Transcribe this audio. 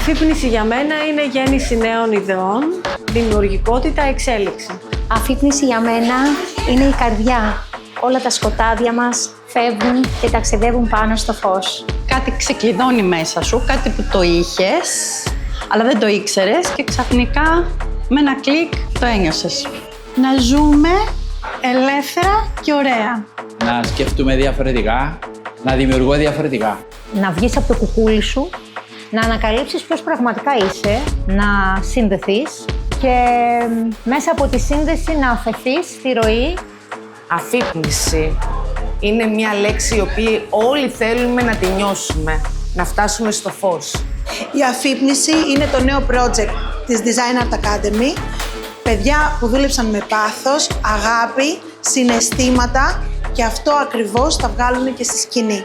Αφύπνιση για μένα είναι γέννηση νέων ιδεών, δημιουργικότητα, εξέλιξη. Αφύπνιση για μένα είναι η καρδιά. Όλα τα σκοτάδια μας φεύγουν και ταξιδεύουν πάνω στο φως. Κάτι ξεκλειδώνει μέσα σου, κάτι που το είχες, αλλά δεν το ήξερες και ξαφνικά με ένα κλικ το ένιωσες. Να ζούμε ελεύθερα και ωραία. Να σκεφτούμε διαφορετικά, να δημιουργώ διαφορετικά. Να βγεις από το κουκούλι σου, να ανακαλύψεις ποιος πραγματικά είσαι, να συνδεθείς και μέσα από τη σύνδεση να αφαιθείς στη ροή. Αφύπνιση είναι μια λέξη η οποία όλοι θέλουμε να τη νιώσουμε, να φτάσουμε στο φως. Η αφύπνιση είναι το νέο project της Design Art Academy. Παιδιά που δούλεψαν με πάθος, αγάπη, συναισθήματα και αυτό ακριβώς θα βγάλουν και στη σκηνή.